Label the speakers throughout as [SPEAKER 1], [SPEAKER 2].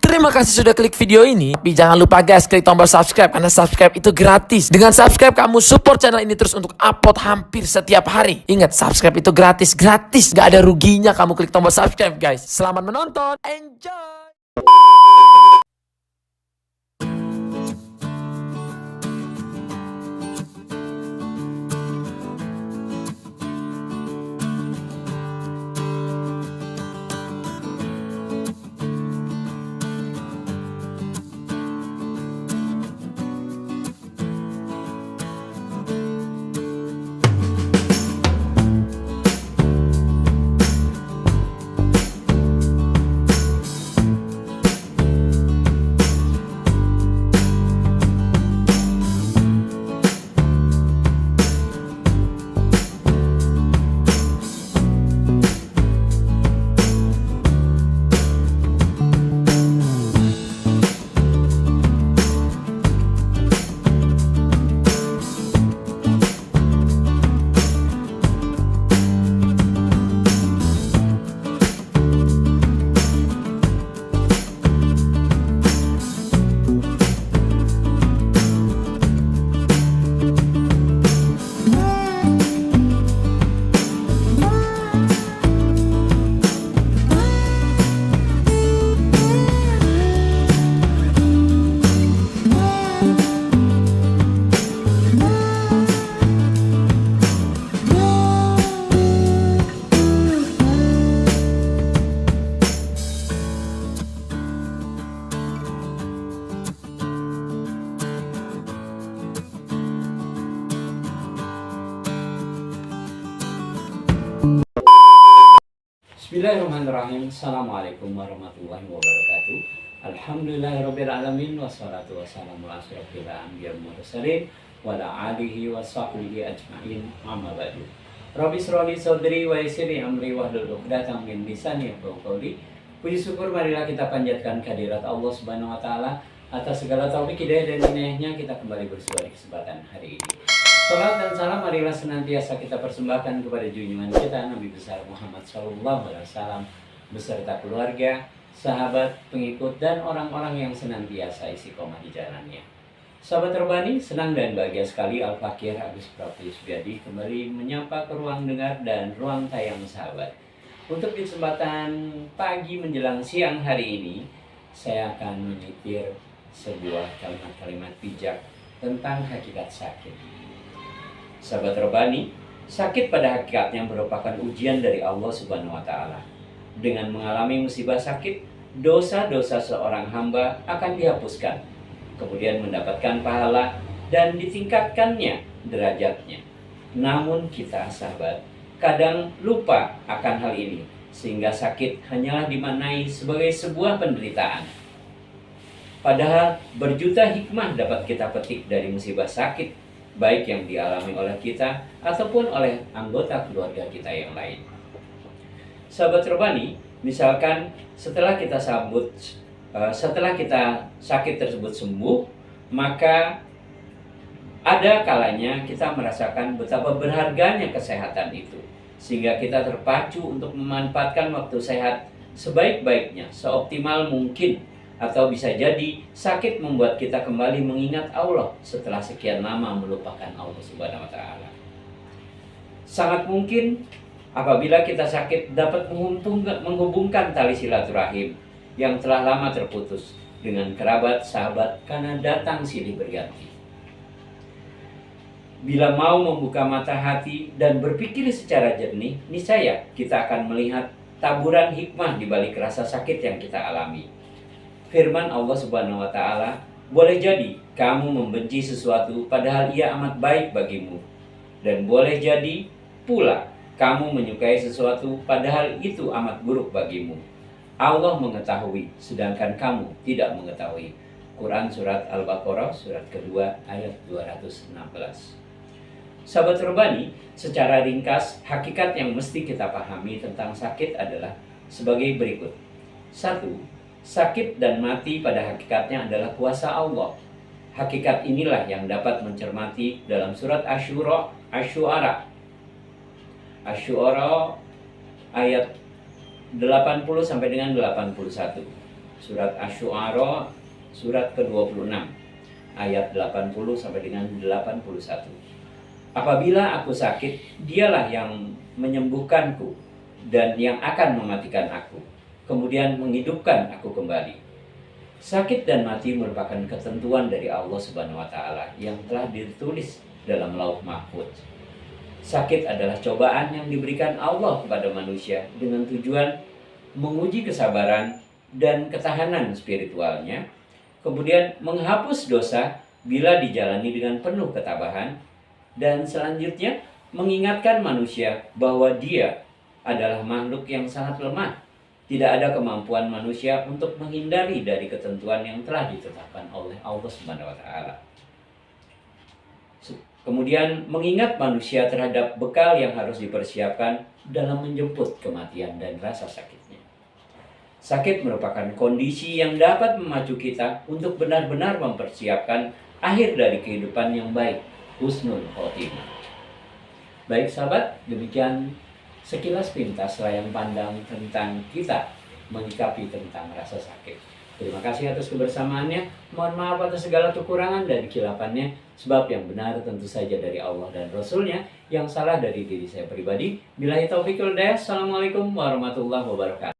[SPEAKER 1] Terima kasih sudah klik video ini. Tapi jangan lupa guys, klik tombol subscribe karena subscribe itu gratis. Dengan subscribe kamu support channel ini terus untuk upload hampir setiap hari. Ingat, subscribe itu gratis. Gak ada ruginya kamu klik tombol subscribe guys. Selamat menonton. Enjoy.
[SPEAKER 2] Bismillahirrahmanirrahim. Assalamualaikum warahmatullahi wabarakatuh. Alhamdulillahirrabbilalamin. Wassalatu wassalamu ala asyrafil anbiya'i wal mursalin wa ala alihi wa sahbihi ajma'in. Amma ba'du. Rabbi shrah li sadri wa yassir li amri wahlul 'uqdatam min lisani yafqahu qawli. Puji syukur marilah kita panjatkan kehadirat Allah Subhanahu wa taala atas segala taufik hidayah dan inayahnya. Kita kembali bersua di kesempatan hari ini. Salam dan salam marilah senantiasa kita persembahkan kepada junjungan kita Nabi besar Muhammad SAW beserta keluarga, sahabat, pengikut, dan orang-orang yang senantiasa istiqomah di jalannya. Sahabat Terbani, senang dan bahagia sekali Al-Fakir Agus Prapriusbiadi kembali menyapa ke ruang dengar dan ruang tayang sahabat. Untuk di kesempatan pagi menjelang siang hari ini, saya akan menyitir sebuah kalimat-kalimat bijak tentang hakikat sakit. Sahabat Robani, sakit pada hakikatnya merupakan ujian dari Allah Subhanahu wa taala. Dengan mengalami musibah sakit, dosa-dosa seorang hamba akan dihapuskan, kemudian mendapatkan pahala dan ditingkatkannya derajatnya. Namun kita sahabat kadang lupa akan hal ini, sehingga sakit hanyalah dimaknai sebagai sebuah penderitaan. Padahal berjuta hikmah dapat kita petik dari musibah sakit, baik yang dialami oleh kita ataupun oleh anggota keluarga kita yang lain. Sahabat Terbani, misalkan setelah kita sakit tersebut sembuh, maka ada kalanya kita merasakan betapa berharganya kesehatan itu, sehingga kita terpacu untuk memanfaatkan waktu sehat sebaik-baiknya, seoptimal mungkin. Atau bisa jadi sakit membuat kita kembali mengingat Allah setelah sekian lama melupakan Allah Subhanahu wa taala. Sangat mungkin apabila kita sakit dapat menghubungkan tali silaturahim yang telah lama terputus dengan kerabat, sahabat karena datang silih berganti. Bila mau membuka mata hati dan berpikir secara jernih, niscaya kita akan melihat taburan hikmah di balik rasa sakit yang kita alami. Firman Allah Subhanahu wa taala, boleh jadi kamu membenci sesuatu padahal ia amat baik bagimu, dan boleh jadi pula kamu menyukai sesuatu padahal itu amat buruk bagimu. Allah mengetahui sedangkan kamu tidak mengetahui. Quran surat Al-Baqarah surat kedua ayat 216. Sahabat Terbani, secara ringkas hakikat yang mesti kita pahami tentang sakit adalah sebagai berikut. 1. Sakit dan mati pada hakikatnya adalah kuasa Allah. Hakikat inilah yang dapat mencermati dalam surat Asy-Syu'ara ayat 80 sampai dengan 81. Surat Asy-Syu'ara surat ke-26 ayat 80 sampai dengan 81. Apabila aku sakit, dialah yang menyembuhkanku dan yang akan mematikan aku, kemudian menghidupkan aku kembali. Sakit dan mati merupakan ketentuan dari Allah Subhanahu wa taala yang telah ditulis dalam Lauh Mahfuz. Sakit adalah cobaan yang diberikan Allah kepada manusia dengan tujuan menguji kesabaran dan ketahanan spiritualnya, kemudian menghapus dosa bila dijalani dengan penuh ketabahan, dan selanjutnya mengingatkan manusia bahwa dia adalah makhluk yang sangat lemah. Tidak ada kemampuan manusia untuk menghindari dari ketentuan yang telah ditetapkan oleh Allah Subhanahu wa taala. Kemudian mengingat manusia terhadap bekal yang harus dipersiapkan dalam menjemput kematian dan rasa sakitnya. Sakit merupakan kondisi yang dapat memacu kita untuk benar-benar mempersiapkan akhir dari kehidupan yang baik, husnul khotimah. Baik sahabat, demikian sekilas pintas layang pandang tentang kita menyikapi tentang rasa sakit. Terima kasih atas kebersamaannya. Mohon maaf atas segala kekurangan dan kehilafannya, sebab yang benar tentu saja dari Allah dan Rasulnya, yang salah dari diri saya pribadi. Billahi taufiq wal hidayah. Assalamualaikum warahmatullahi wabarakatuh.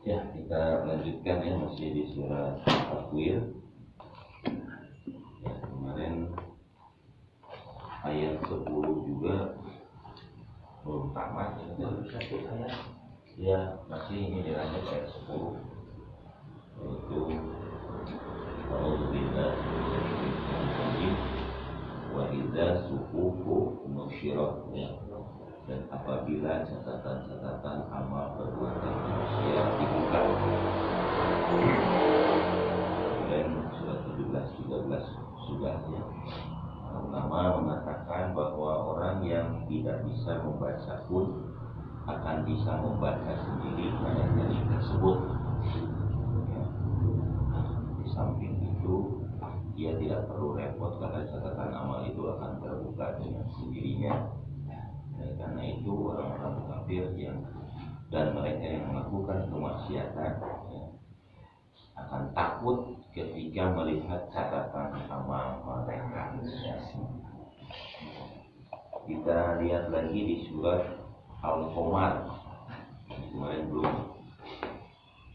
[SPEAKER 3] Ya, kita lanjutkan ya, masih di surat Takwir. Ya, kemarin ayat 10 juga belum tamat ya, satu ayat. Ya, masih ini dilanjut ayat 10. Yaitu Alhamdulillah wa idza suhufu nusyirat, ya. Dan apabila catatan-catatan amal perbuatan manusia dibuka. Dan surat 17-13 sudah ya. Pertama mengatakan bahwa orang yang tidak bisa membaca pun akan bisa membaca sendiri ayat-ayat tersebut. Ya. Di samping itu dia tidak perlu repot karena catatan amal itu akan terbuka dengan sendirinya. Karena itu orang-orang kafir dan mereka yang melakukan kemaksiatan ya, akan takut ketika melihat catatan amal mereka. Ya. Kita lihat lagi di surat Al-Qamar. Kemarin belum.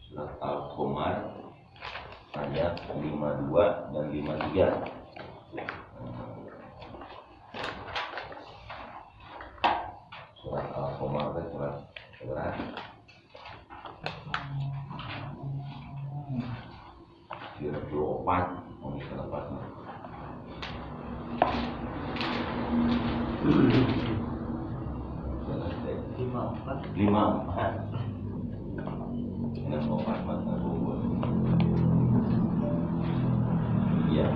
[SPEAKER 3] Surat Al-Qamar ayat 52 dan 53. Surat Al-Qamar itu surat berat. Surat 24 ini kelepasnya. Lima empat. Ini mau empat buat. Iya.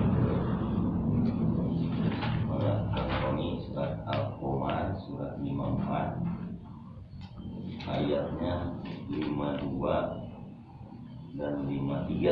[SPEAKER 3] Ini surat Al-Qamar surat 54 ayatnya 52 dan 53.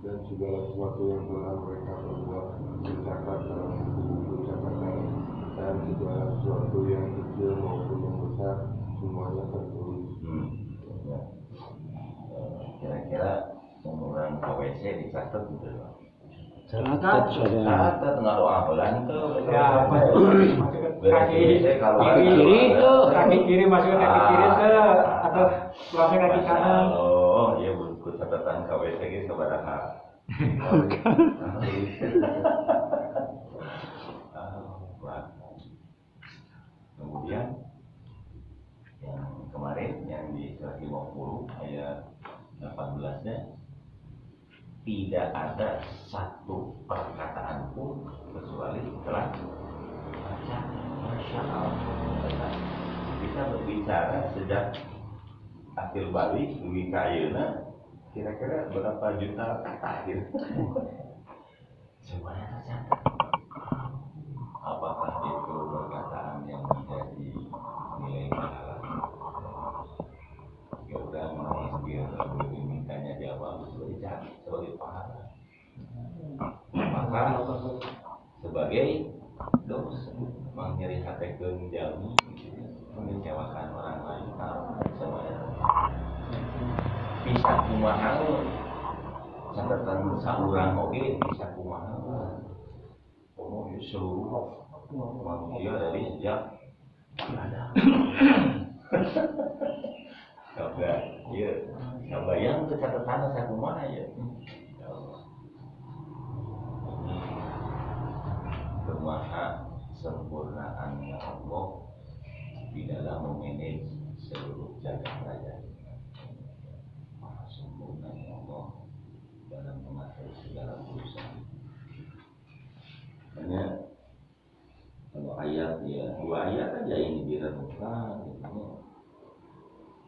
[SPEAKER 4] dan segala sesuatu yang telah mereka perbuat dicatat dalam buku catatan, dan segala sesuatu yang kecil maupun yang besar semuanya tertulis.
[SPEAKER 3] Kira-kira umuran KWC dicatat gitu.
[SPEAKER 5] Catat saudara.
[SPEAKER 3] Catat nggak doa bulan tuh.
[SPEAKER 2] Ya, kaki kiri itu, kaki kiri masuk kaki kiri ke atau keluarnya kaki kanan.
[SPEAKER 3] Oh, iya buku catatan KWC gitu sabaraha. Kemudian yang kemarin yang di surat 50 ayat 18-nya tidak ada satu perkataan pun kecuali telah baca. Masya Allah. Kita berbicara sejak akhir balik duwi kayeuna kira-kira berapa juta kata akhir. Semuanya tercatat. Apakah itu perkataan yang menjadi nilai pahala? Ya udah mau dia mintanya jawab sebagai pahala. Maka sebagai dosa menghirikatekeun jalmi mengecewakan orang lain semuanya bisa kumaha catatan saurang oge bisa kumaha seluruh manusia dari sejak ada. Coba, ya, coba yang catatan saya kumaha ya. Kemaha sempurnaannya Allah di dalam memanage seluruh jagat raya. Maha sempurnanya Allah dalam mengatur segala urusan. Hanya kalau ayat ya 2 ayat aja ini direnungkan gitu.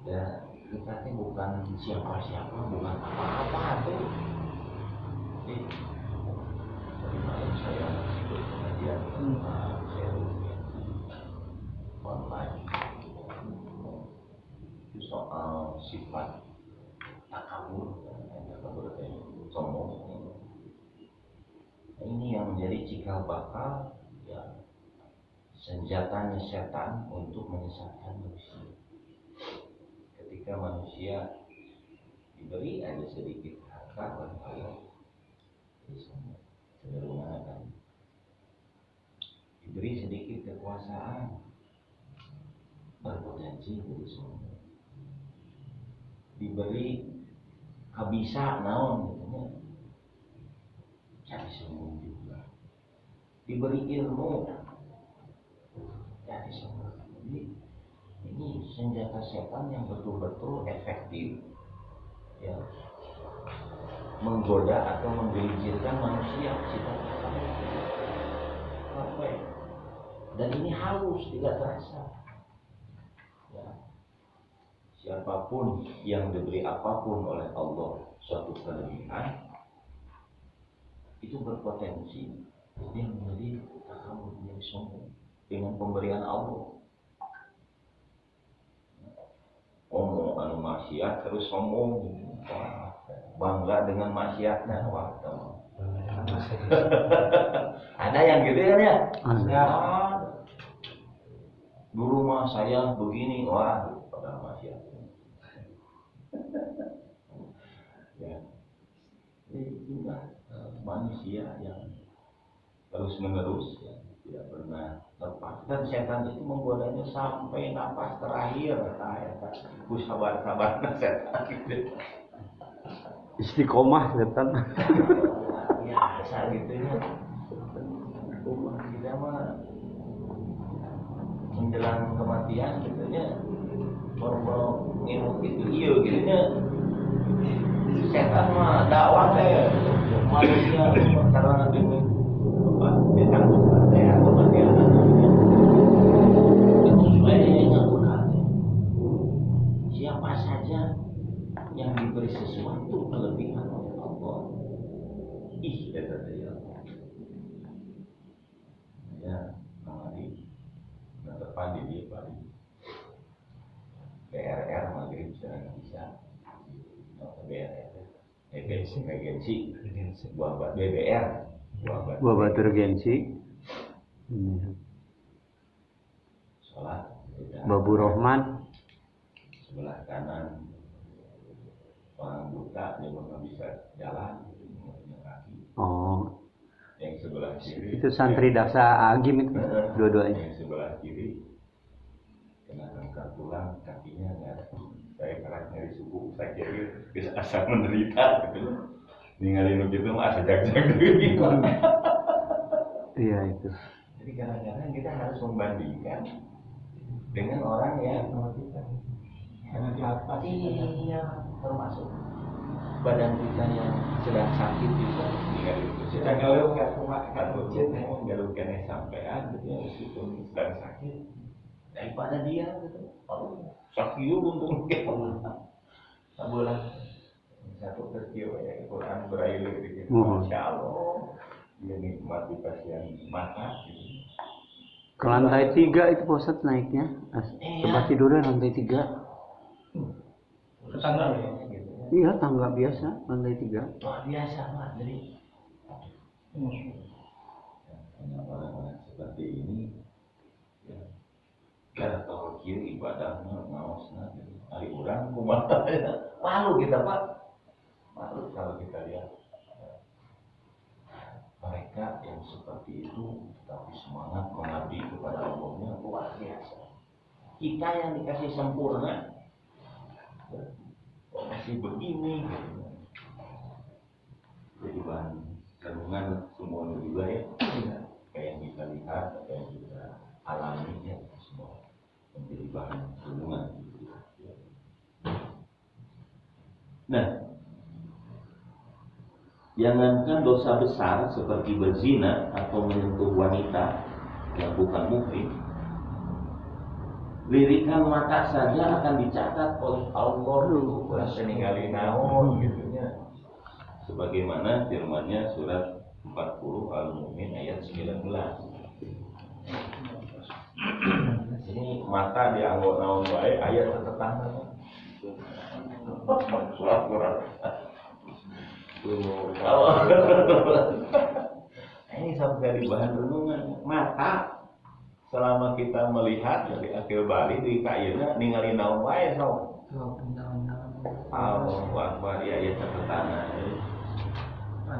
[SPEAKER 3] Ya kita ini bukan siapa-siapa, bukan apa-apa tuh. Jadi dari malam saya ikut pengajian saya online itu soal sifat takabur sombong. Ini yang menjadi cikal bakal ya senjatanya setan untuk menyesatkan manusia. Ketika manusia diberi ada sedikit harta oleh Allah, cenderungan akan diberi sedikit kekuasaan, berpotensi jadi sombong. Diberi kabisa naon gitu, jadi sombong juga. Diberi ilmu, jadi sombong. Jadi ini senjata setan yang betul-betul efektif, ya, menggoda atau menggelincirkan manusia sampai. Dan ini halus, tidak terasa. Ya. Siapapun yang diberi apapun oleh Allah suatu kelebihan, itu berpotensi dia menjadi takabur, menjadi sombong dengan pemberian Allah. Ngomong anu maksiat terus sombong, bangga dengan maksiatnya. Wah, ada yang gitu kan ya? Ada. Dulu mah saya begini, wah, pada maksiat. Ya, inilah manusia yang terus menerus ya, tidak pernah lepas. Dan setan itu menggodanya sampai napas terakhir. Ku sabar-sabar setan gitu.
[SPEAKER 5] Istiqomah setan.
[SPEAKER 3] Ya, asal gitu ya. Kita mah menjelang kematian gitu ya. mau ilmu gitu iya gitunya setan mah dakwah teh manusia karena ini apa ditanggung teh atau bagaimana itu supaya ingatkan siapa saja yang diberi sesuatu kelebihan oleh Allah kata dia ya nanti depan di Bali BRR maghrib jangan bisa BRR regensi buat BBR
[SPEAKER 5] buat urgensi
[SPEAKER 3] sholat
[SPEAKER 5] Babu Rohman
[SPEAKER 3] sebelah kanan orang buta dia nggak bisa jalan punya kaki yang sebelah kiri
[SPEAKER 5] itu santri Daksa Agim itu dua-duanya
[SPEAKER 3] yang sebelah kiri kena kanker tulang kakinya nggak ada saya keras nyari suku saya kira bisa asal menderita gitu ninggalin gitu mah asal jag-jag gitu
[SPEAKER 5] iya itu
[SPEAKER 3] jadi kadang-kadang kita harus membandingkan dengan orang yang iya termasuk badan kita yang sedang sakit juga ninggalin itu sedang ngeluhkan sampean gitu ya meskipun sedang sakit daripada dia gitu sakit untung sebulan satu kecil ya Quran Braille gitu Masya Allah dia nikmati pasien mata gitu.
[SPEAKER 5] Ke lantai 3 itu Ustaz naiknya tempat tidurnya lantai 3
[SPEAKER 2] Ke tangga ya?
[SPEAKER 5] iya tangga biasa lantai 3
[SPEAKER 3] luar biasa Pak jadi orang-orang seperti ini ya kada tahu kiri ibadahnya ngaosna hari orang kumaha malu kita Pak malu kalau kita lihat mereka yang seperti itu tapi semangat mengabdi kepada Allahnya luar biasa kita yang dikasih sempurna kok masih begini gitu. Jadi bahan kandungan semua juga ya kayak yang kita lihat apa yang kita alami ya semua menjadi bahan kandungan nah jangankan dosa besar seperti berzina atau menyentuh wanita yang bukan muhrim lirikan mata saja akan dicatat oleh Allah itu kurang ninggalin naon gitunya sebagaimana firman-Nya surat 40 Al-Mu'min ayat 19 ini mata dianggap naon bae ayat tetangga surat Quran ini sampai dari bahan renungan mata selama kita melihat dari akhir balik di kainnya ninggalin naon wae sok Allahu Akbar ya ya catatan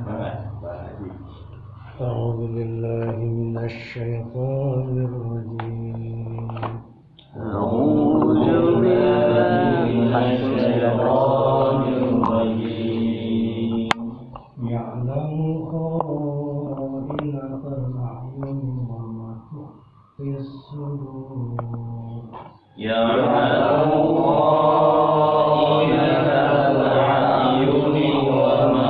[SPEAKER 3] banget
[SPEAKER 5] A'udzu billahi minasy syaithanir rajim
[SPEAKER 3] A'udzu billahi minasy syaithanir rajim
[SPEAKER 5] ya'lamu kha'inatal a'yun wa ma tukhfis sudur
[SPEAKER 3] ya'lamu kha'inatal a'yuni wa ma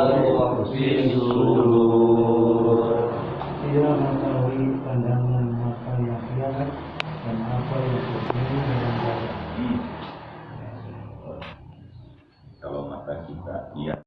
[SPEAKER 3] tukhfis sudur
[SPEAKER 5] dia mengetahui pandangan mata yang jahat dan apa yang tersembunyi dalam dada
[SPEAKER 3] kalau mata kita